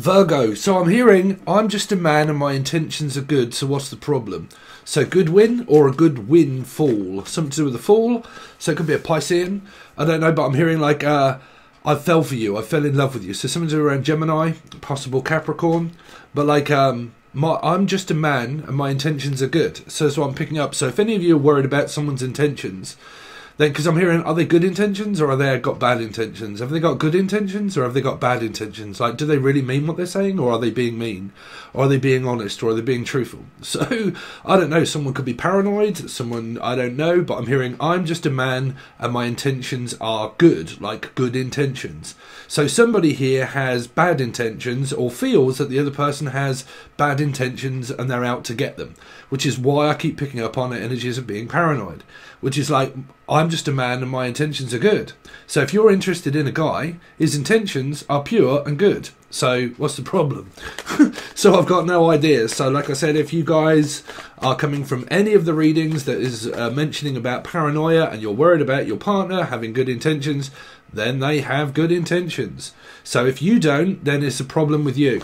Virgo, so I'm hearing, I'm just a man and my intentions are good, so what's the problem? So good win or a good win fall? Something to do with the fall, so it could be a Piscean. I don't know, but I'm hearing like, I fell for you, I fell in love with you. So something to do around Gemini, possible Capricorn. But like, I'm just a man and my intentions are good. So that's what I'm picking up. So if any of you are worried about someone's intentions, then, because I'm hearing, are they good intentions or are they got bad intentions? Have they got good intentions or have they got bad intentions? Like, do they really mean what they're saying, or are they being mean? Or are they being honest, or are they being truthful? So, I don't know, someone could be paranoid, someone, I don't know, but I'm hearing, I'm just a man and my intentions are good, like good intentions. So somebody here has bad intentions or feels that the other person has bad intentions and they're out to get them, which is why I keep picking up on energies of being paranoid, which is like, I'm just a man and my intentions are good. So if you're interested in a guy, his intentions are pure and good. So what's the problem? So I've got no ideas. So like I said, if you guys are coming from any of the readings that is mentioning about paranoia and you're worried about your partner having good intentions, then they have good intentions. So if you don't, then it's a problem with you.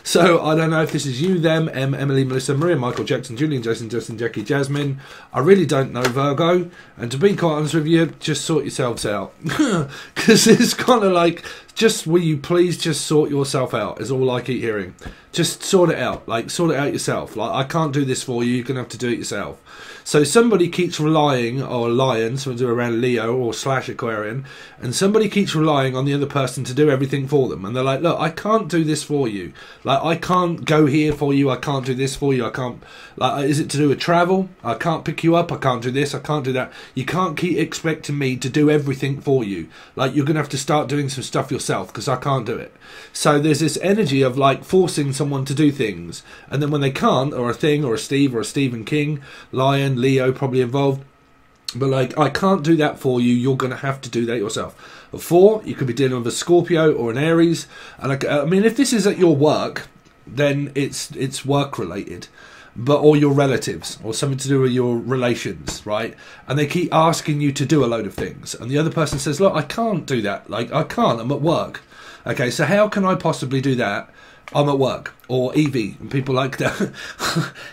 So I don't know if this is you, them, Emily, Melissa, Maria, Michael, Jackson, Julian, Jason, Justin, Jackie, Jasmine. I really don't know, Virgo. And to be quite honest with you, just sort yourselves out. Because it's kind of like, just will you please just sort yourself out, is all I keep hearing. Just sort it out, like sort it out yourself. Like, I can't do this for you, you're going to have to do it yourself. So somebody keeps relying, or lion, so around Leo or / Aquarian, and somebody keeps relying on the other person to do everything for them. And they're like, look, I can't do this for you. Like, I can't go here for you, I can't do this for you, I can't, like, is it to do with travel? I can't pick you up, I can't do this, I can't do that. You can't keep expecting me to do everything for you. Like, you're going to have to start doing some stuff yourself, because I can't do it. So there's this energy of like forcing someone to do things, and then when they can't, or a thing, or a Steve, or a Stephen King, Lion, Leo probably involved, but like, I can't do that for you, you're going to have to do that yourself. A 4, you could be dealing with a Scorpio or an Aries, and I mean, if this is at your work, then it's work related, but or your relatives or something to do with your relations, right? And they keep asking you to do a load of things, and the other person says, look, I can't do that, like, I can't, I'm at work. Okay, so how can I possibly do that? I'm at work. Or Evie and people like that.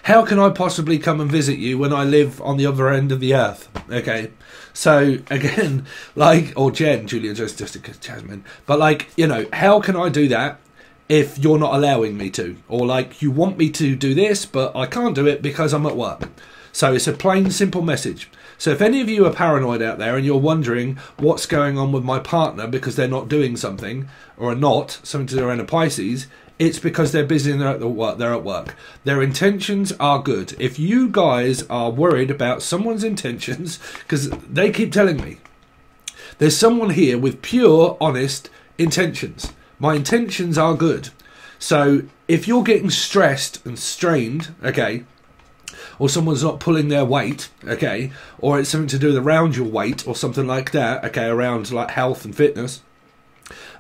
How can I possibly come and visit you when I live on the other end of the earth? Okay, so again, like, or Jen, Julia, Jessica, Jasmine, but like, you know, how can I do that if you're not allowing me to? Or like, you want me to do this, but I can't do it because I'm at work. So it's a plain, simple message. So if any of you are paranoid out there and you're wondering what's going on with my partner because they're not doing something, or are not, something to do around a Pisces, it's because they're busy and they're at work. Their intentions are good. If you guys are worried about someone's intentions, because they keep telling me, there's someone here with pure, honest intentions. My intentions are good. So if you're getting stressed and strained, okay, or someone's not pulling their weight, okay, or it's something to do with around your weight or something like that, okay, around like health and fitness,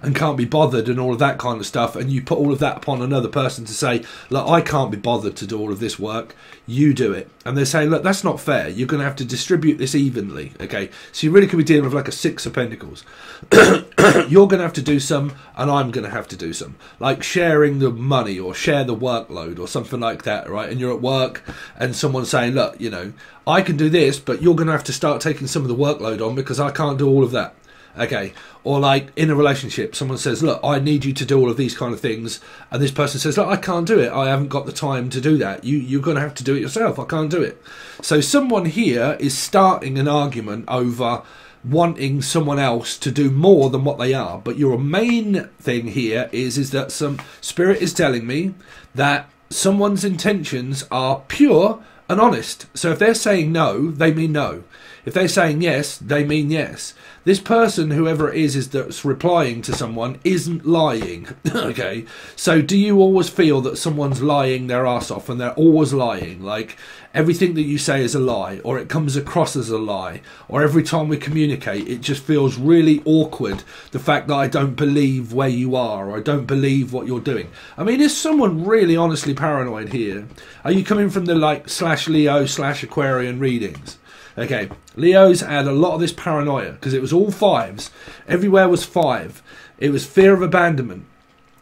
and can't be bothered and all of that kind of stuff, and you put all of that upon another person to say, look, I can't be bothered to do all of this work, you do it. And they're saying, look, that's not fair, you're going to have to distribute this evenly, okay? So you really could be dealing with like a 6 of Pentacles. You're going to have to do some, and I'm going to have to do some. Like sharing the money, or share the workload, or something like that, right? And you're at work, and someone's saying, look, you know, I can do this, but you're going to have to start taking some of the workload on because I can't do all of that. Okay, or like in a relationship, someone says, look, I need you to do all of these kind of things, and this person says, look, I can't do it, I haven't got the time to do that, you're going to have to do it yourself, I can't do it. So someone here is starting an argument over wanting someone else to do more than what they are, but your main thing here is that some spirit is telling me that someone's intentions are pure and honest. So if they're saying no, they mean no. If they're saying yes, they mean yes. This person, whoever it is that's replying to someone, isn't lying. Okay, so do you always feel that someone's lying their ass off and they're always lying? Like everything that you say is a lie, or it comes across as a lie, or every time we communicate it just feels really awkward, the fact that I don't believe where you are, or I don't believe what you're doing. I mean, is someone really honestly paranoid here? Are you coming from the like /Leo /Aquarian readings? Okay, Leo's had a lot of this paranoia because it was all 5s. Everywhere was 5. It was fear of abandonment.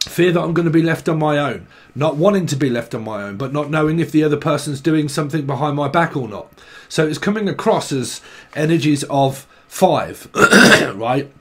Fear that I'm going to be left on my own. Not wanting to be left on my own, but not knowing if the other person's doing something behind my back or not. So it's coming across as energies of 5, right?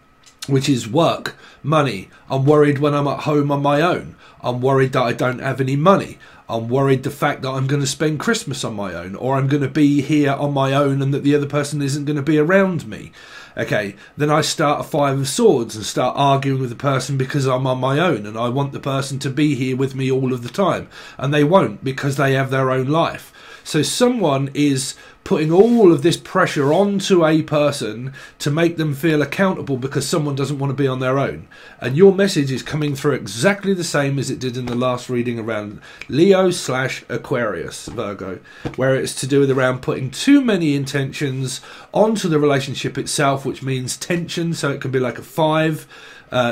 Which is work, money. I'm worried when I'm at home on my own. I'm worried that I don't have any money. I'm worried the fact that I'm going to spend Christmas on my own, or I'm going to be here on my own and that the other person isn't going to be around me. Okay, then I start a 5 of Swords and start arguing with the person because I'm on my own and I want the person to be here with me all of the time. And they won't, because they have their own life. So someone is putting all of this pressure onto a person to make them feel accountable because someone doesn't want to be on their own. And your message is coming through exactly the same as it did in the last reading around Leo/Aquarius, Virgo, where it's to do with around putting too many intentions onto the relationship itself, which means tension. So it can be like a 5,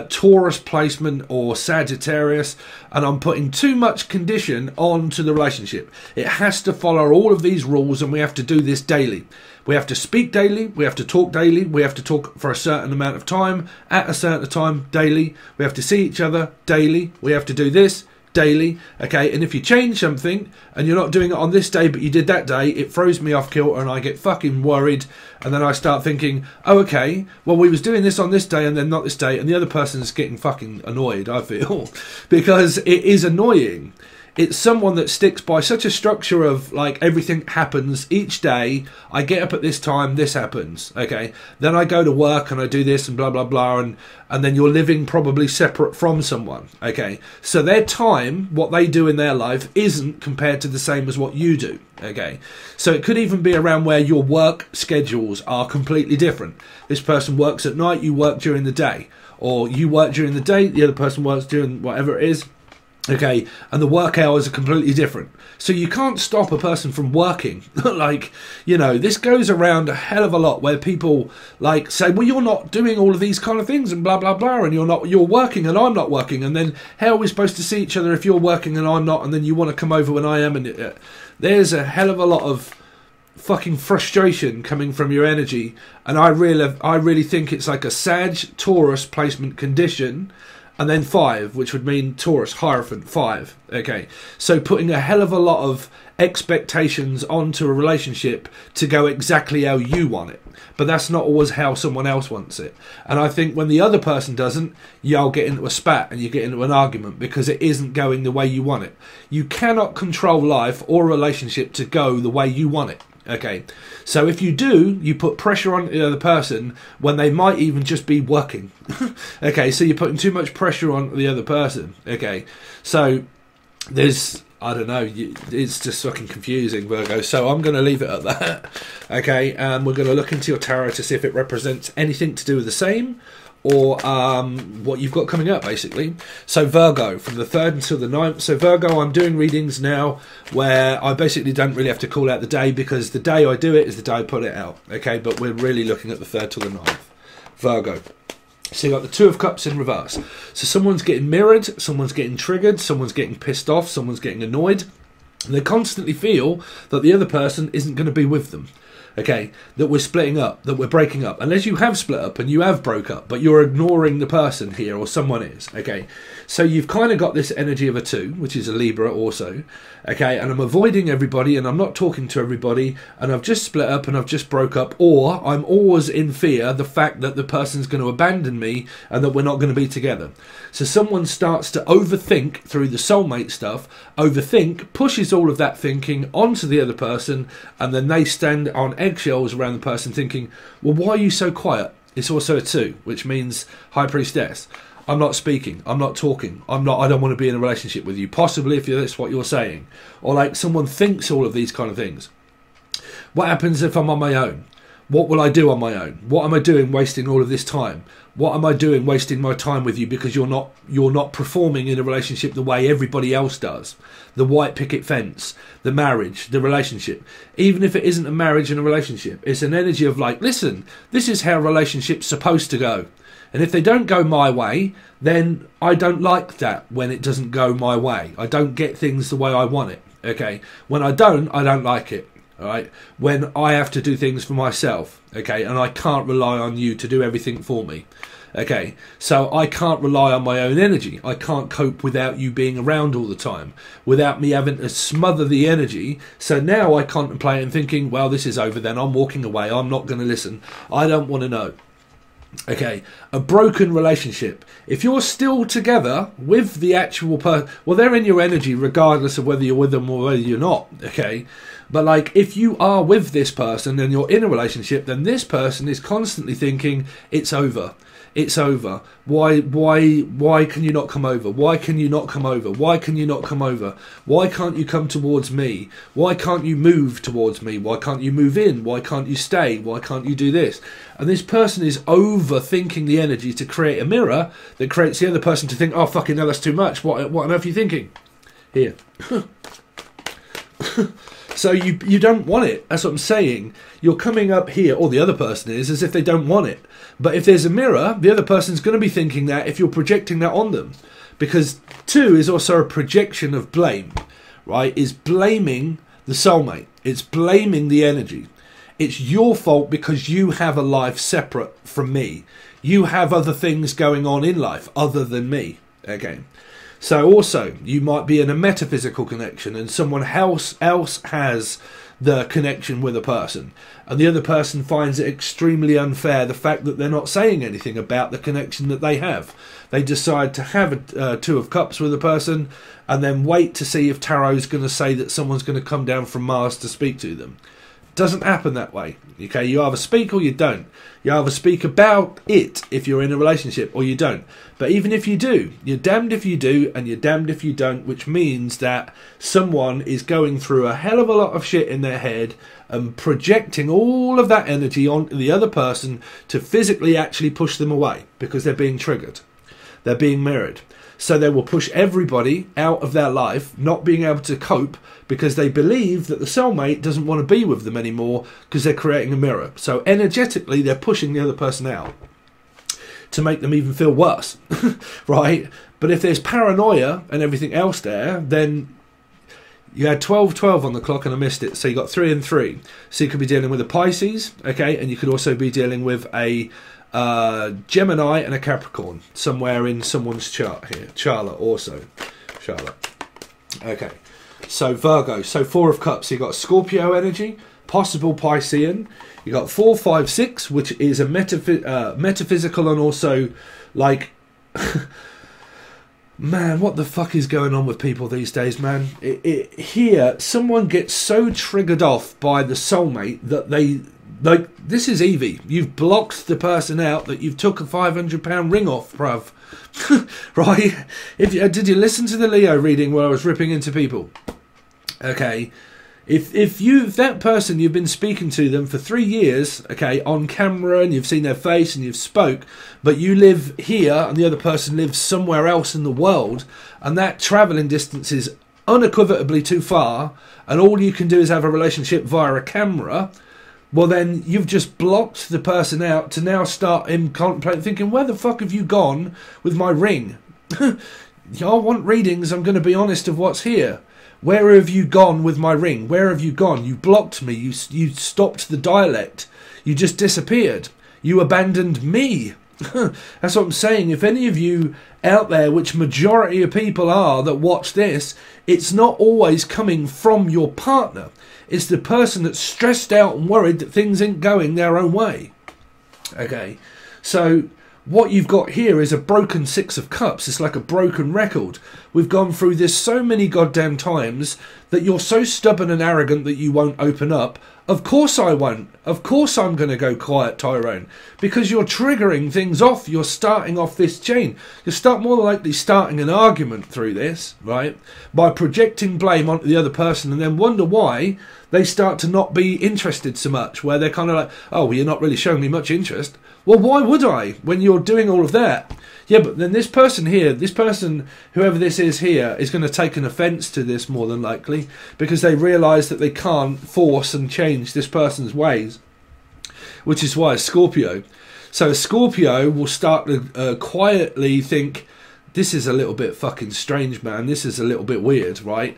Taurus placement or Sagittarius, and I'm putting too much condition onto the relationship. It has to follow all of these rules, and we have to do this daily. We have to speak daily, we have to talk daily, we have to talk for a certain amount of time, at a certain time daily, we have to see each other daily, we have to do this daily, okay? And if you change something and you're not doing it on this day but you did that day, it throws me off kilter and I get fucking worried, and then I start thinking, oh okay, well we was doing this on this day and then not this day, and the other person's getting fucking annoyed, I feel, because it is annoying. It's someone that sticks by such a structure of like everything happens each day. I get up at this time, this happens, okay? Then I go to work and I do this and blah blah blah, and then you're living probably separate from someone, okay? So their time, what they do in their life, isn't compared to the same as what you do, okay? So it could even be around where your work schedules are completely different. This person works at night, you work during the day, or you work during the day, the other person works during whatever it is. Okay, and the work hours are completely different. So you can't stop a person from working. Like, you know, this goes around a hell of a lot where people like say, well, you're not doing all of these kind of things and blah, blah, blah, and you're working and I'm not working. And then how are we supposed to see each other if you're working and I'm not? And then you want to come over when I am. And there's a hell of a lot of fucking frustration coming from your energy. And I really think it's like a Sag Taurus placement condition. And then 5, which would mean Taurus, Hierophant, 5. Okay, so putting a hell of a lot of expectations onto a relationship to go exactly how you want it. But that's not always how someone else wants it. And I think when the other person doesn't, you'll get into a spat and you get into an argument because it isn't going the way you want it. You cannot control life or a relationship to go the way you want it. Okay, so if you do, you put pressure on the other person when they might even just be working. Okay, so you're putting too much pressure on the other person. Okay, so there's, I don't know, it's just fucking confusing, Virgo. So I'm going to leave it at that. Okay, and we're going to look into your tarot to see if it represents anything to do with the same, or what you've got coming up, basically. So Virgo, from the 3rd until the 9th. So Virgo, I'm doing readings now where I basically don't really have to call out the day, because the day I do it is the day I put it out. Okay, but we're really looking at the 3rd till the 9th. Virgo. So you've got the 2 of Cups in reverse. So someone's getting mirrored, someone's getting triggered, someone's getting pissed off, someone's getting annoyed. And they constantly feel that the other person isn't going to be with them. Okay, that we're splitting up, that we're breaking up. Unless you have split up and you have broke up, but you're ignoring the person here, or someone is. Okay, so you've kind of got this energy of a 2, which is a Libra also. Okay, and I'm avoiding everybody and I'm not talking to everybody, and I've just split up and I've just broke up, or I'm always in fear the fact that the person's going to abandon me and that we're not going to be together. So someone starts to overthink through the soulmate stuff, pushes all of that thinking onto the other person, and then they stand on eggshells around the person thinking, well, why are you so quiet? It's also a 2, which means High Priestess. I'm not speaking, I'm not talking, I don't want to be in a relationship with you, possibly if that's what you're saying. Or like someone thinks all of these kind of things. What happens if I'm on my own? What will I do on my own? What am I doing wasting all of this time? What am I doing wasting my time with you because you're not performing in a relationship the way everybody else does? The white picket fence, the marriage, the relationship. Even if it isn't a marriage and a relationship, it's an energy of like, listen, this is how relationships supposed to go. And if they don't go my way, then I don't like that when it doesn't go my way. I don't get things the way I want it. Okay? When I don't like it. All right, when I have to do things for myself, okay, and I can't rely on you to do everything for me, Okay, so I can't rely on my own energy. I can't cope without you being around all the time, without me having to smother the energy. So now I contemplate and thinking, well, this is over then. I'm walking away. I'm not going to listen. I don't want to know. Okay, a broken relationship. If you're still together with the actual person, well, they're in your energy regardless of whether you're with them or whether you're not. Okay, but like if you are with this person and you're in a relationship, then this person is constantly thinking it's over. It's over. Why can you not come over? Why can you not come over? Why can you not come over? Why can't you come towards me? Why can't you move towards me? Why can't you move in? Why can't you stay? Why can't you do this? And this person is overthinking the energy to create a mirror that creates the other person to think, oh, fucking no, that's too much. What on earth are you thinking? Here. So you don't want it. That's what I'm saying. You're coming up here, or the other person is, as if they don't want it. But if there's a mirror, the other person's going to be thinking that if you're projecting that on them. Because 2 is also a projection of blame, right? Is blaming the soulmate. It's blaming the energy. It's your fault because you have a life separate from me. You have other things going on in life other than me. Okay. So also, you might be in a metaphysical connection and someone else has the connection with a person. And the other person finds it extremely unfair, the fact that they're not saying anything about the connection that they have. They decide to have a 2 of Cups with a person and then wait to see if Tarot's going to say that someone's going to come down from Mars to speak to them. Doesn't happen that way. Okay, you either speak or you don't. You either speak about it if you're in a relationship or you don't. But even if you do, you're damned if you do and you're damned if you don't, which means that someone is going through a hell of a lot of shit in their head and projecting all of that energy onto the other person to physically actually push them away because they're being triggered. They're being mirrored. So they will push everybody out of their life, not being able to cope because they believe that the soulmate doesn't want to be with them anymore because they're creating a mirror. So energetically, they're pushing the other person out to make them even feel worse, right? But if there's paranoia and everything else there, then you had 12-12 on the clock and I missed it. So you got 3 and 3. So you could be dealing with a Pisces, okay? And you could also be dealing with a Gemini and a Capricorn somewhere in someone's chart here. Charlotte also. Charlotte. Okay. So Virgo. So 4 of Cups. So you got Scorpio energy, possible Piscean. You got 4, 5, 6, which is a metaphysical and also like... Man, what the fuck is going on with people these days, man? Here, someone gets so triggered off by the soulmate that they... Like, this is Evie. You've blocked the person out that you've took a £500 ring off, bruv. Right? Did you listen to the Leo reading where I was ripping into people? Okay. If that person, you've been speaking to them for 3 years, okay, on camera, and you've seen their face and you've spoke, but you live here and the other person lives somewhere else in the world, and that travelling distance is unequivocally too far, and all you can do is have a relationship via a camera, well then you've just blocked the person out to now start him contemplating, thinking, where the fuck have you gone with my ring? Y'all want readings, I'm going to be honest of what's here. Where have you gone with my ring? Where have you gone? You blocked me. You stopped the dialect. You just disappeared. You abandoned me. That's what I'm saying. If any of you out there, which majority of people are that watch this, it's not always coming from your partner. It's the person that's stressed out and worried that things ain't going their own way. Okay, so what you've got here is a broken 6 of Cups. It's like a broken record. We've gone through this so many goddamn times that you're so stubborn and arrogant that you won't open up. Of course I won't. Of course I'm going to go quiet, Tyrone. Because you're triggering things off. You're starting off this chain. You're more likely starting an argument through this, right? By projecting blame onto the other person and then wonder why they start to not be interested so much. Where they're kind of like, oh, well, you're not really showing me much interest. Well, why would I when you're doing all of that? Yeah, but then this person here, this person, whoever this is here, is going to take an offence to this more than likely because they realise that they can't force and change this person's ways, which is why Scorpio. So Scorpio will start to quietly think, this is a little bit fucking strange, man. This is a little bit weird, right?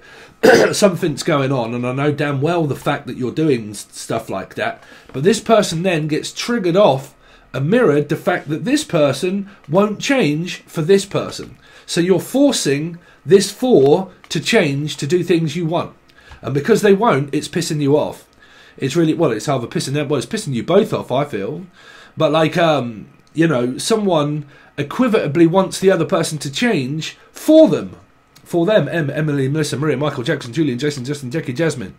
Something's going on, and I know damn well the fact that you're doing stuff like that. But this person then gets triggered off and mirrored the fact that this person won't change for this person. So you're forcing this four to change, to do things you want. And because they won't, it's pissing you off. It's really, well, it's either pissing them, well, it's pissing you both off, I feel. But like, you know, someone equivalently wants the other person to change for them. For them, Emily, Melissa, Maria, Michael, Jackson, Julian, Jason, Justin, Jackie, Jasmine.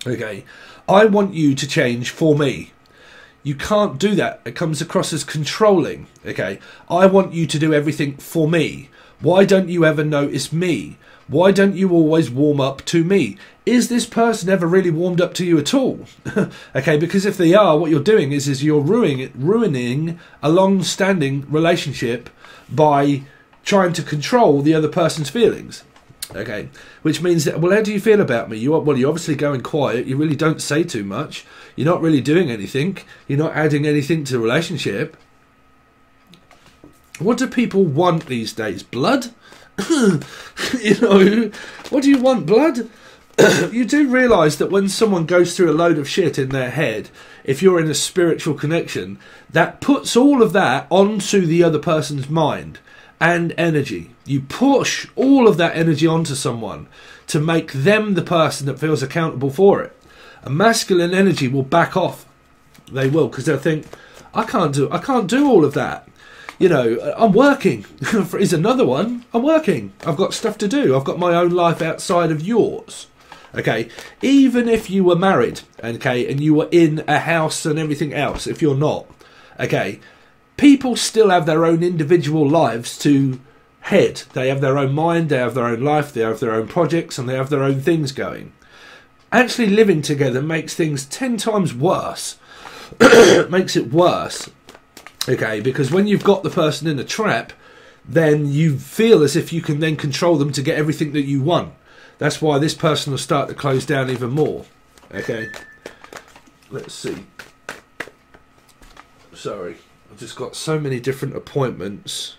Okay, I want you to change for me. You can't do that. It comes across as controlling. Okay, I want you to do everything for me. Why don't you ever notice me? Why don't you always warm up to me? Is this person ever really warmed up to you at all? Okay, because if they are, what you're doing is you're ruining a long-standing relationship by trying to control the other person's feelings. Okay, which means that, well, how do you feel about me? You're obviously going quiet. You really don't say too much. You're not really doing anything. You're not adding anything to the relationship. What do people want these days? Blood? You know, what do you want? Blood? You do realise that when someone goes through a load of shit in their head, if you're in a spiritual connection, that puts all of that onto the other person's mind and energy. You push all of that energy onto someone to make them the person that feels accountable for it. A masculine energy will back off. They will, because they'll think, I can't do all of that. You know, I'm working. Is another one. I'm working. I've got stuff to do. I've got my own life outside of yours. Okay, even if you were married, okay, and you were in a house and everything else, if you're not, okay, people still have their own individual lives to head. They have their own mind, they have their own life, they have their own projects, and they have their own things going. Actually living together makes things 10 times worse. Makes it worse. Okay, because when you've got the person in a trap, then you feel as if you can then control them to get everything that you want. That's why this person will start to close down even more. Okay, let's see. Sorry, I've just got so many different appointments.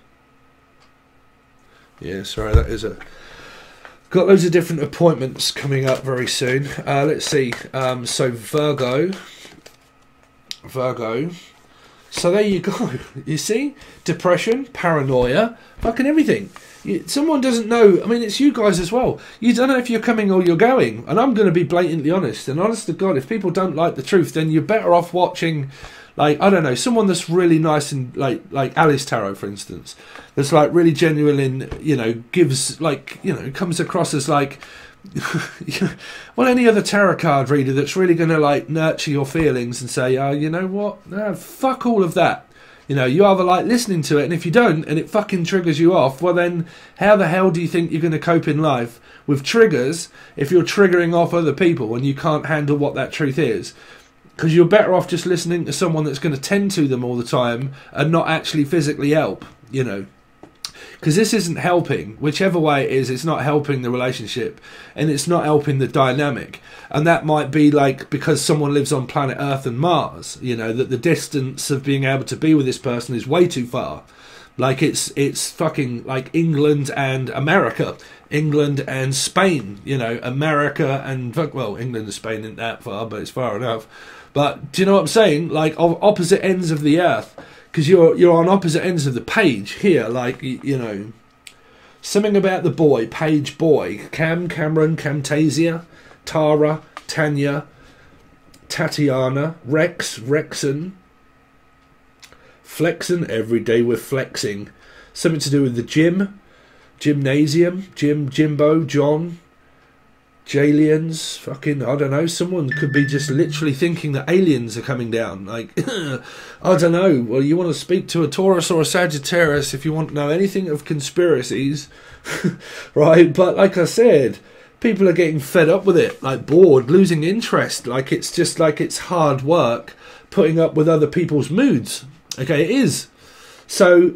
Yeah, sorry, that is a... Got loads of different appointments coming up very soon. Let's see. So Virgo. So there you go. You see? Depression, paranoia, fucking everything. Someone doesn't know. I mean, it's you guys as well. You don't know if you're coming or you're going. And I'm going to be blatantly honest. And honest to God, if people don't like the truth, then you're better off watching, like, I don't know, someone that's really nice and, like Alice Tarot, for instance. That's, like, really genuine in, you know, gives, like, you know, comes across as, like, well, any other tarot card reader that's really going to, like, nurture your feelings and say, oh, you know what? No, fuck all of that. You know, you either like listening to it, and if you don't, and it fucking triggers you off, well then, how the hell do you think you're going to cope in life with triggers if you're triggering off other people and you can't handle what that truth is? Because you're better off just listening to someone that's going to tend to them all the time and not actually physically help, you know. Because this isn't helping. Whichever way it is, it's not helping the relationship. And it's not helping the dynamic. And that might be like because someone lives on planet Earth and Mars. You know, that the distance of being able to be with this person is way too far. Like it's fucking like England and America. England and Spain. You know, America and... Well, England and Spain isn't that far, but it's far enough. But do you know what I'm saying? Like opposite ends of the Earth. Because you're on opposite ends of the page here, like, you know, something about the boy, page boy, Cameron, Camtasia, Tara, Tanya, Tatiana, Rexon, flexing, every day we're flexing, something to do with the gym, gymnasium, Jimbo, John, Jaliens, fucking, I don't know, someone could be just literally thinking that aliens are coming down, like, I don't know, well, you want to speak to a Taurus or a Sagittarius if you want to know anything of conspiracies, right, but like I said, people are getting fed up with it, like bored, losing interest, like it's just like it's hard work putting up with other people's moods, okay, it is, so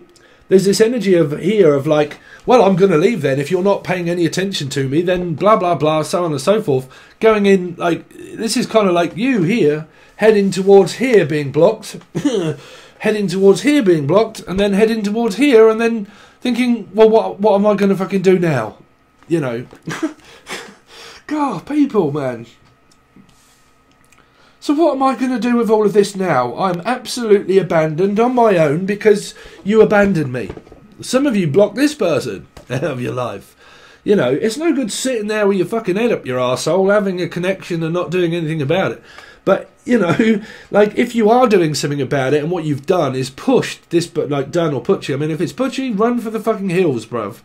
there's this energy of here of like, well, I'm going to leave then. If you're not paying any attention to me, then blah, blah, blah, so on and so forth. Going in, like, this is kind of like you here, heading towards here being blocked, heading towards here being blocked, and then heading towards here, and then thinking, well, what am I going to fucking do now? You know. God, people, man. So what am I going to do with all of this now? I'm absolutely abandoned on my own because you abandoned me. Some of you blocked this person out of your life. You know, it's no good sitting there with your fucking head up your arsehole, having a connection and not doing anything about it. But, you know, like, if you are doing something about it and what you've done is pushed this, but like, done or put you, I mean, if it's put you, run for the fucking hills, bruv.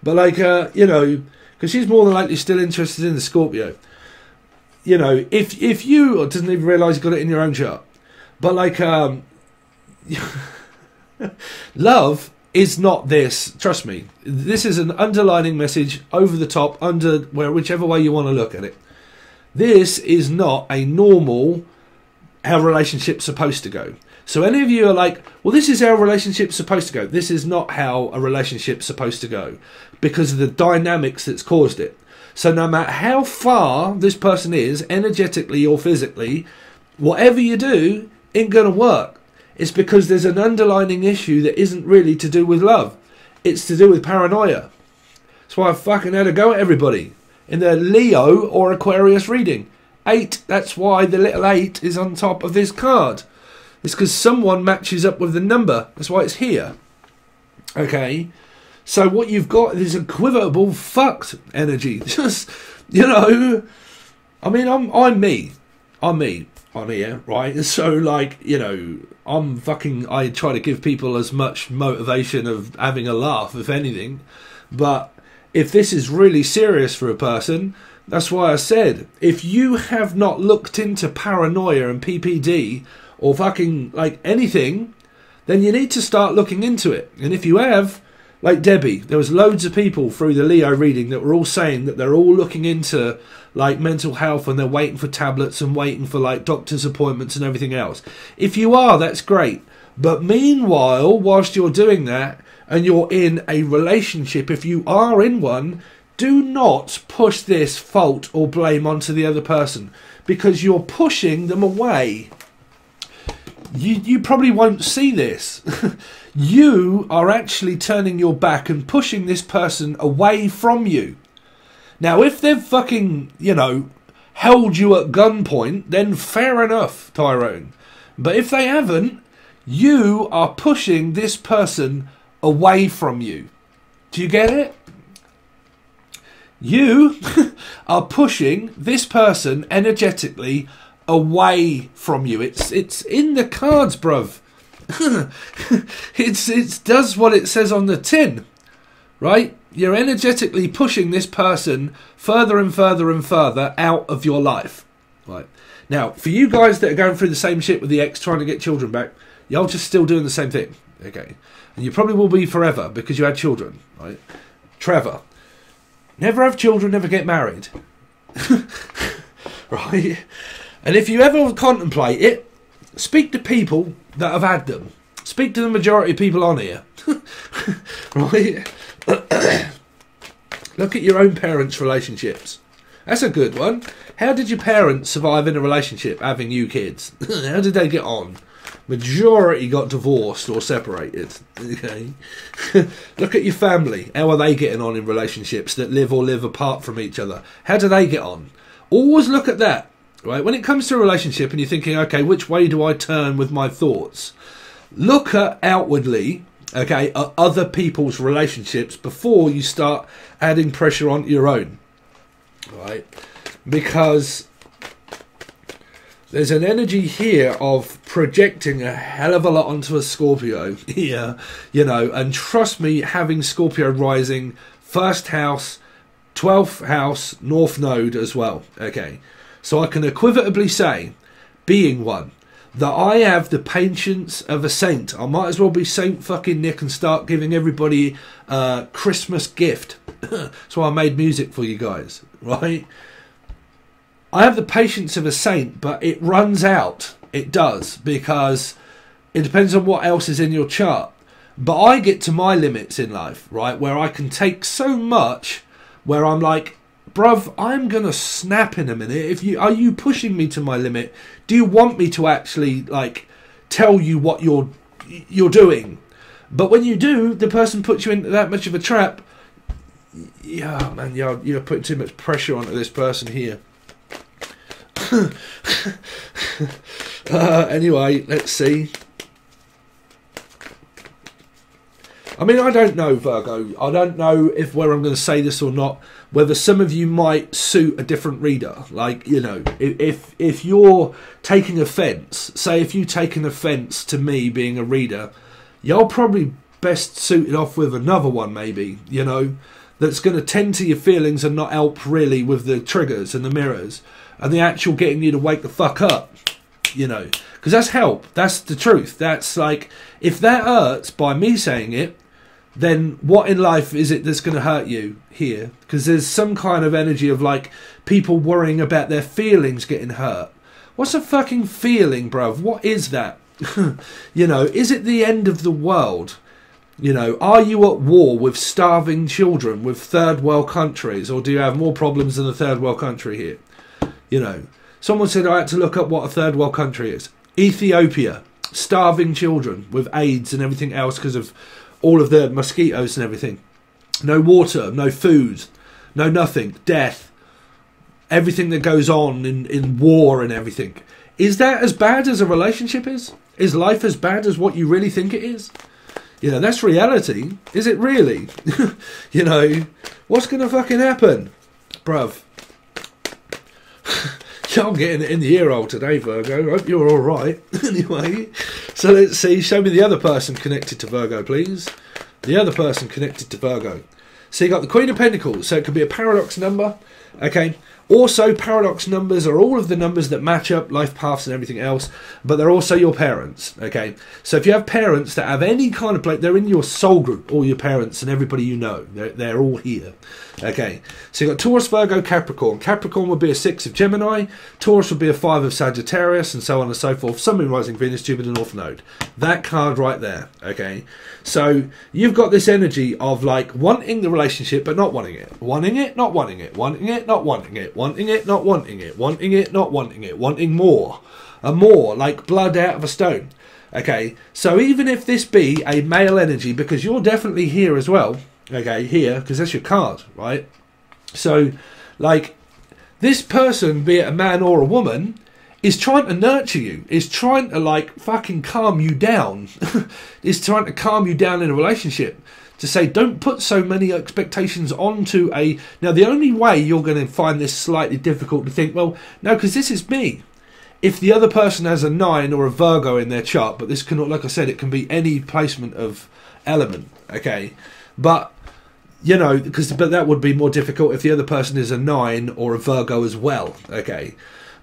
But, like, you know, because she's more than likely still interested in the Scorpio. You know, if you doesn't even realise you got it in your own chart. But, like, love is not this. Trust me. This is an underlining message over the top, whichever way you want to look at it. This is not a normal how relationship's supposed to go. So any of you are like, well, this is how a relationship's supposed to go. This is not how a relationship's supposed to go because of the dynamics that's caused it. So no matter how far this person is, energetically or physically, whatever you do ain't going to work. It's because there's an underlying issue that isn't really to do with love. It's to do with paranoia. That's why I fucking had a go at everybody in the Leo or Aquarius reading. 8, that's why the little 8 is on top of this card. It's because someone matches up with the number. That's why it's here. Okay? So what you've got is equivocal fucked energy. Just, you know, I mean, I'm me. I'm here, right? So, like, you know, I try to give people as much motivation of having a laugh, if anything. But if this is really serious for a person, that's why I said, if you have not looked into paranoia and PPD or fucking, like, anything, then you need to start looking into it. And if you have, like Debbie, there was loads of people through the Leo reading that were all saying that they're all looking into, like, mental health and they're waiting for tablets and waiting for, like, doctor's appointments and everything else. If you are, that's great. But meanwhile, whilst you're doing that and you're in a relationship, if you are in one, do not push this fault or blame onto the other person because you're pushing them away. You probably won't see this. You are actually turning your back and pushing this person away from you. Now, if they've fucking, you know, held you at gunpoint, then fair enough, Tyrone. But if they haven't, you are pushing this person away from you. Do you get it? You are pushing this person energetically away from you. It's in the cards, bruv. It does what it says on the tin, right? You're energetically pushing this person further and further and further out of your life, right? Now, for you guys that are going through the same shit with the ex trying to get children back, y'all just still doing the same thing, okay? And you probably will be forever because you had children, right? Trevor, never have children, never get married, right? And if you ever contemplate it, speak to people that have had them. Speak to the majority of people on here. Right? Look at your own parents' relationships. That's a good one. How did your parents survive in a relationship having you kids? How did they get on? Majority got divorced or separated. Okay. Look at your family. How are they getting on in relationships that live or live apart from each other? How do they get on? Always look at that. Right? When it comes to a relationship and you're thinking, okay, which way do I turn with my thoughts? Look at outwardly, okay, at other people's relationships before you start adding pressure on your own. Right? Because there's an energy here of projecting a hell of a lot onto a Scorpio here, you know, and trust me, having Scorpio rising, first house, 12th house, North Node as well, okay. So I can equivocally say, being one, that I have the patience of a saint. I might as well be Saint fucking Nick and start giving everybody a Christmas gift. That's why I made music for you guys, right? I have the patience of a saint, but it runs out. It does, because it depends on what else is in your chart. But I get to my limits in life, right, where I can take so much where I'm like, bruv, I'm gonna snap in a minute. Are you pushing me to my limit? Do you want me to actually, like, tell you what you're doing? But when you do, the person puts you into that much of a trap. Yeah, man, you're putting too much pressure onto this person here. Anyway, let's see. I mean, I don't know, Virgo. I don't know whether I'm going to say this or not, whether some of you might suit a different reader. Like, you know, if you're taking offence, say if you take an offence to me being a reader, you're probably best suited off with another one, maybe, you know, that's going to tend to your feelings and not help really with the triggers and the mirrors and the actual getting you to wake the fuck up, you know, because that's help. That's the truth. That's like, if that hurts by me saying it, then what in life is it that's going to hurt you here? Because there's some kind of energy of like people worrying about their feelings getting hurt. What's a fucking feeling, bruv? What is that? You know, is it the end of the world? You know, are you at war with starving children, with third world countries, or do you have more problems than a third world country here? You know, someone said I had to look up what a third world country is. Ethiopia, starving children with AIDS and everything else because of all of the mosquitoes and everything. No water, no food, no nothing, death, everything that goes on in war and everything. Is that as bad as a relationship is? Is life as bad as what you really think it is? You know, that's reality. Is it really? You know, what's going to fucking happen? Bruv. I'm getting it in the ear hole today, Virgo. I hope you're alright. Anyway, so let's see. Show me the other person connected to Virgo, please. The other person connected to Virgo. So you got the Queen of Pentacles. So it could be a paradox number. Okay. Also, paradox numbers are all of the numbers that match up life paths and everything else, but they're also your parents, okay? So if you have parents that have any kind of they're in your soul group, all your parents and everybody you know, they're all here, okay? So you've got Taurus, Virgo, Capricorn. Capricorn would be a 6 of Gemini, Taurus would be a 5 of Sagittarius, and so on and so forth. Sun, Moon, Rising, Venus, Jupiter, North Node. That card right there, okay? So you've got this energy of like wanting the relationship but not wanting it. Wanting it, not wanting it. Wanting it, not wanting it. Wanting it, not wanting it. Wanting it, not wanting it. Wanting more. And more, like blood out of a stone. Okay, so even if this be a male energy, because you're definitely here as well, okay, here, because that's your card, right? So, like, this person, be it a man or a woman, is trying to nurture you, is trying to like fucking calm you down, is trying to calm you down in a relationship, to say don't put so many expectations onto a... Now the only way you're going to find this slightly difficult to think, well, no, because this is me. If the other person has a 9 or a Virgo in their chart, but this cannot, like I said, it can be any placement of element, okay, but you know, but that would be more difficult if the other person is a 9 or a Virgo as well, okay.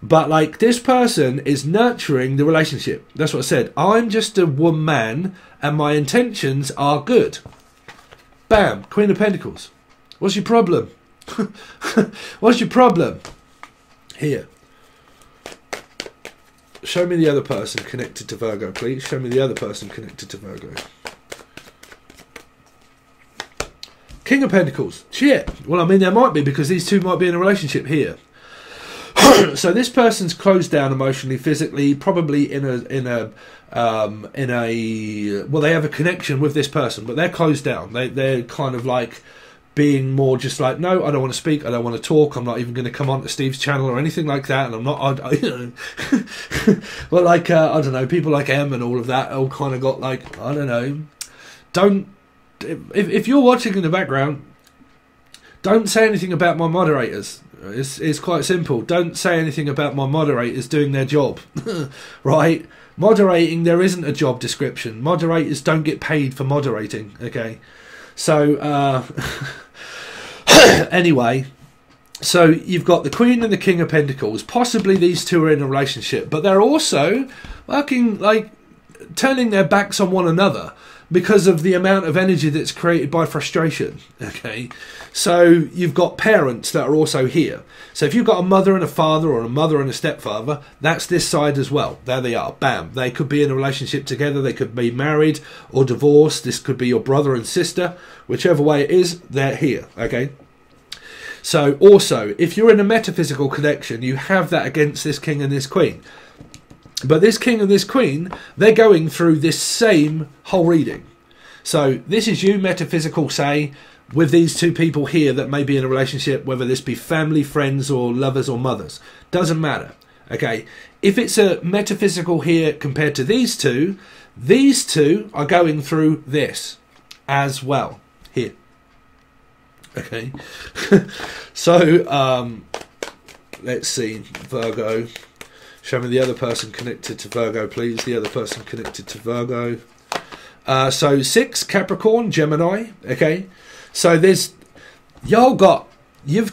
But like this person is nurturing the relationship. That's what I said. I'm just a man and my intentions are good. Bam, Queen of Pentacles. What's your problem? What's your problem? Here. Show me the other person connected to Virgo, please. Show me the other person connected to Virgo. King of Pentacles. Shit. Well, I mean, there might be, because these two might be in a relationship here. So this person's closed down emotionally, physically, probably in a well, they have a connection with this person, but they're closed down. They're kind of like being more just like, no, I don't want to speak, I don't want to talk, I'm not even going to come on to Steve's channel or anything like that, and I'm not, you know, well, like, I don't know, people like M and all of that all kind of got like, I don't know, don't, if you're watching in the background, don't say anything about my moderators. It's quite simple. Don't say anything about my moderators doing their job, right? Moderating, there isn't a job description. Moderators don't get paid for moderating, okay? So, anyway, so you've got the Queen and the King of Pentacles. Possibly these two are in a relationship, but they're also working, like, turning their backs on one another because of the amount of energy that's created by frustration, okay? So you've got parents that are also here. So if you've got a mother and a father, or a mother and a stepfather, that's this side as well. There they are, bam. They could be in a relationship together, they could be married or divorced, this could be your brother and sister, whichever way it is, they're here, okay? So also, if you're in a metaphysical connection, you have that against this King and this Queen. But this King and this Queen, they're going through this same whole reading. So this is you, metaphysical, say, with these two people here that may be in a relationship, whether this be family, friends, or lovers or mothers. Doesn't matter. Okay, if it's a metaphysical here compared to these two are going through this as well here. Okay, so let's see, Virgo. Show me the other person connected to Virgo, please. The other person connected to Virgo. So 6, Capricorn, Gemini. Okay, so you've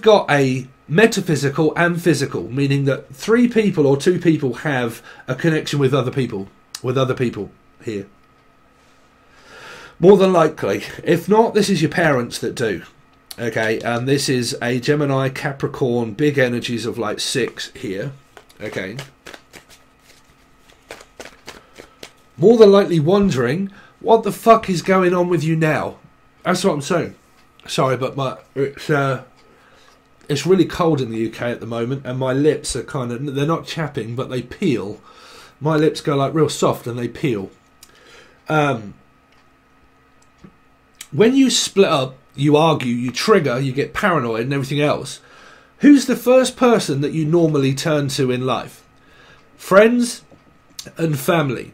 got a metaphysical and physical, meaning that 3 people or 2 people have a connection with other people here. More than likely. If not, this is your parents that do. Okay, and this is a Gemini, Capricorn, big energies of like 6 here. Okay. More than likely wondering, what the fuck is going on with you now? That's what I'm saying. Sorry, but it's really cold in the UK at the moment, and my lips are they're not chapping, but they peel. My lips go like real soft and they peel. When you split up, you argue, you trigger, you get paranoid and everything else. Who's the first person that you normally turn to in life? Friends and family.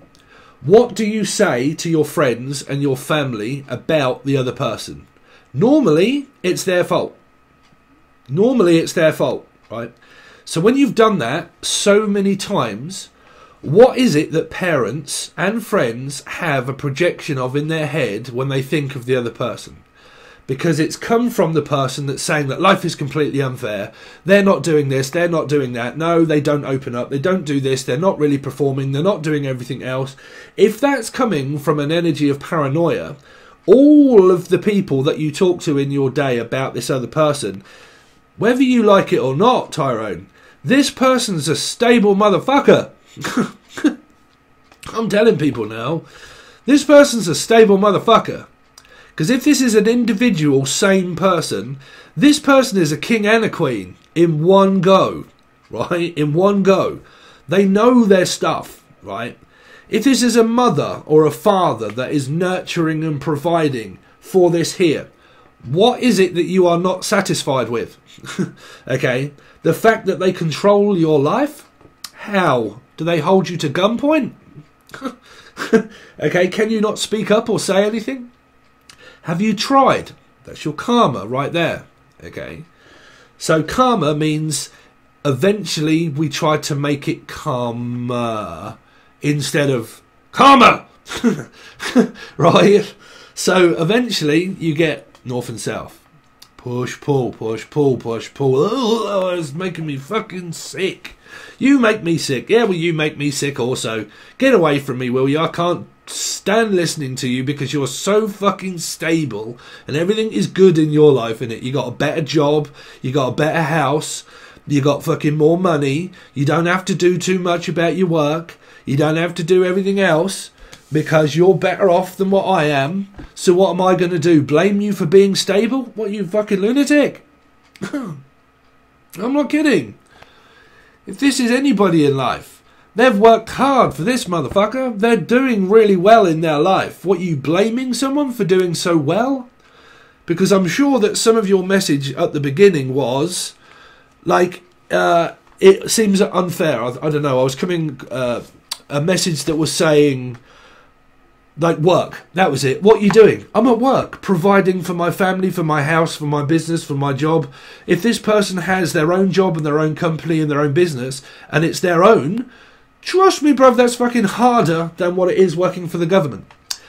What do you say to your friends and your family about the other person? Normally, it's their fault. Normally, it's their fault, right? So when you've done that so many times, what is it that parents and friends have a projection of in their head when they think of the other person? Because it's come from the person that's saying that life is completely unfair. They're not doing this, they're not doing that. No, they don't open up, they don't do this, they're not really performing, they're not doing everything else. If that's coming from an energy of paranoia, all of the people that you talk to in your day about this other person, whether you like it or not, Tyrone, this person's a stable motherfucker. I'm telling people now, this person's a stable motherfucker. Because if this is an individual, same person, this person is a king and a queen in one go, right? In one go. They know their stuff, right? If this is a mother or a father that is nurturing and providing for this here, what is it that you are not satisfied with? Okay? The fact that they control your life? How? Do they hold you to gunpoint? Okay, can you not speak up or say anything? Have you tried? That's your karma right there. Okay. So karma means eventually we try to make it karma instead of karma. Right? So eventually you get north and south. Push, pull, push, pull, push, pull. Oh, it's making me fucking sick. You make me sick. Yeah, well, you make me sick also. Get away from me, will you? I can't stand listening to you because you're so fucking stable and everything is good in your life, innit? You got a better job, you got a better house, you got fucking more money, you don't have to do too much about your work, you don't have to do everything else because you're better off than what I am. So what am I going to do? Blame you for being stable? What, you fucking lunatic? I'm not kidding. If this is anybody in life, they've worked hard for this motherfucker. They're doing really well in their life. What, you blaming someone for doing so well? Because I'm sure that some of your message at the beginning was, like, it seems unfair. I don't know. I was coming, a message that was saying, like, work. That was it. What are you doing? I'm at work, providing for my family, for my house, for my business, for my job. If this person has their own job and their own company and their own business, and it's their own, trust me, bruv, that's fucking harder than what it is working for the government.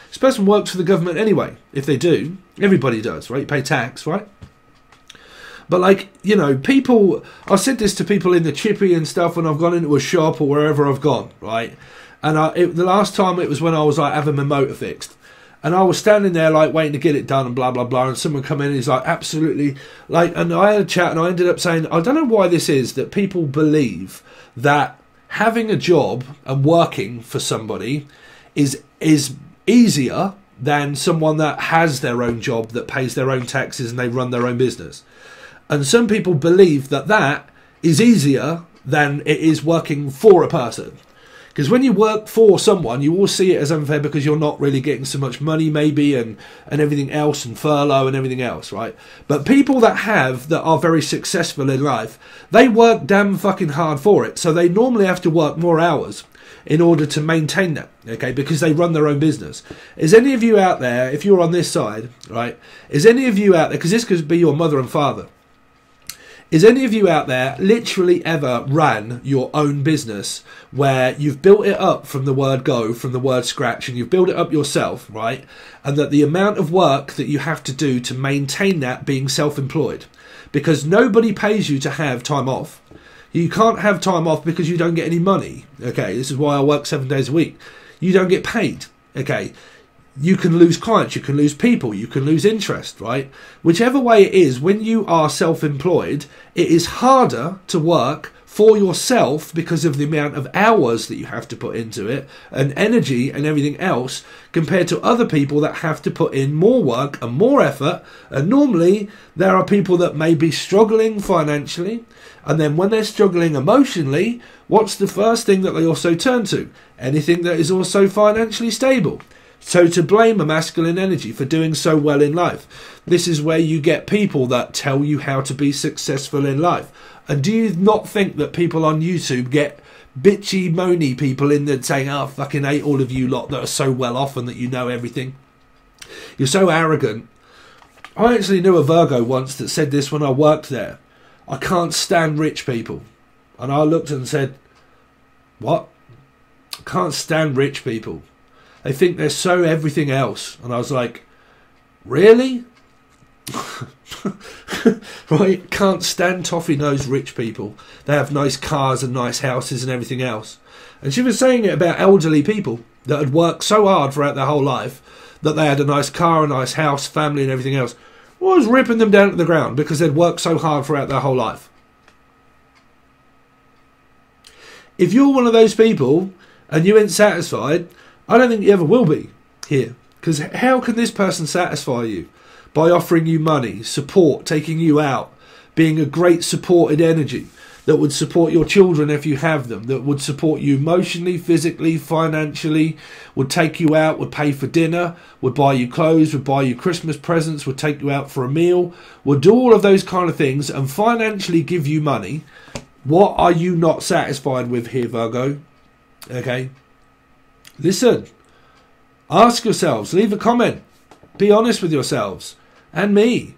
This person works for the government anyway. If they do, everybody does, right? You pay tax, right? But, like, you know, people, I've said this to people in the chippy and stuff when I've gone into a shop or wherever I've gone, right? And the last time it was when I was, like, having my motor fixed. And I was standing there, like, waiting to get it done and blah, blah, blah. And someone come in and he's like, absolutely, like, and I had a chat and I ended up saying, I don't know why this is, that people believe that having a job and working for somebody is easier than someone that has their own job, that pays their own taxes and they run their own business. And some people believe that that is easier than it is working for a person. Because when you work for someone, you will see it as unfair because you're not really getting so much money maybe and everything else, and furlough and everything else, right? But people that are very successful in life, they work damn fucking hard for it. So they normally have to work more hours in order to maintain that, okay, because they run their own business. Is any of you out there, if you're on this side, right, is any of you out there, because this could be your mother and father, is any of you out there literally ever ran your own business where you've built it up from the word go, from the word scratch, and you've built it up yourself, right, and that the amount of work that you have to do to maintain that being self-employed, because nobody pays you to have time off. You can't have time off because you don't get any money. Okay, this is why I work 7 days a week. You don't get paid. Okay, you can lose clients, you can lose people, you can lose interest, right? Whichever way it is, when you are self-employed, it is harder to work for yourself because of the amount of hours that you have to put into it and energy and everything else compared to other people that have to put in more work and more effort. And normally there are people that may be struggling financially, and then when they're struggling emotionally, what's the first thing that they also turn to? Anything that is also financially stable. So to blame a masculine energy for doing so well in life, this is where you get people that tell you how to be successful in life. And do you not think that people on YouTube get bitchy, moany people in there saying, "Oh, fucking hate all of you lot that are so well off and that you know everything. You're so arrogant." I actually knew a Virgo once that said this when I worked there. "I can't stand rich people." And I looked and said, "What? I can't stand rich people. They think they're so everything else." And I was like, "Really?" Right? Can't stand toffee-nosed rich people. They have nice cars and nice houses and everything else. And she was saying it about elderly people that had worked so hard throughout their whole life that they had a nice car, a nice house, family and everything else. Well, I was ripping them down to the ground because they'd worked so hard throughout their whole life. If you're one of those people and you ain't satisfied, I don't think you ever will be here. Because how can this person satisfy you? By offering you money, support, taking you out, being a great supported energy that would support your children if you have them, that would support you emotionally, physically, financially, would take you out, would pay for dinner, would buy you clothes, would buy you Christmas presents, would take you out for a meal, would do all of those kind of things and financially give you money. What are you not satisfied with here, Virgo? Okay. Listen. Ask yourselves. Leave a comment. Be honest with yourselves. And me.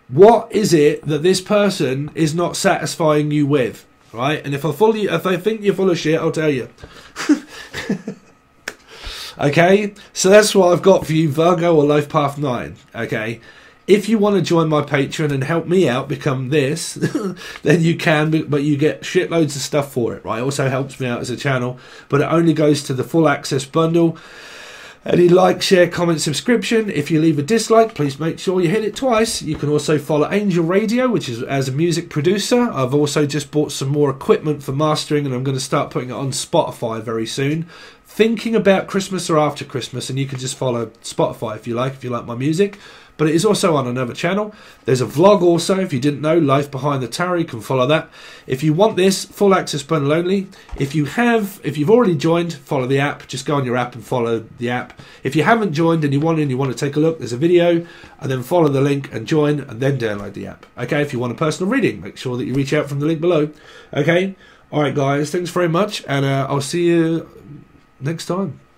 What is it that this person is not satisfying you with? Right? And if I think you're full of shit, I'll tell you. Okay? So that's what I've got for you, Virgo or Life Path 9. Okay? If you want to join my Patreon and help me out become this, then you can, but you get shitloads of stuff for it, right? It also helps me out as a channel, but it only goes to the full access bundle. Any like, share, comment, subscription. If you leave a dislike, please make sure you hit it twice. You can also follow Angel Radio, which is as a music producer. I've also just bought some more equipment for mastering, and I'm going to start putting it on Spotify very soon. Thinking about Christmas or after Christmas, and you can just follow Spotify if you like my music. But it is also on another channel. There's a vlog also, if you didn't know, Life Behind the Tarot, you can follow that. If you want this, full access bundle only. If you've already joined, follow the app. Just go on your app and follow the app. If you haven't joined and you want to take a look, there's a video, and then follow the link and join, and then download the app. Okay, if you want a personal reading, make sure that you reach out from the link below. Okay, alright guys, thanks very much, and I'll see you next time.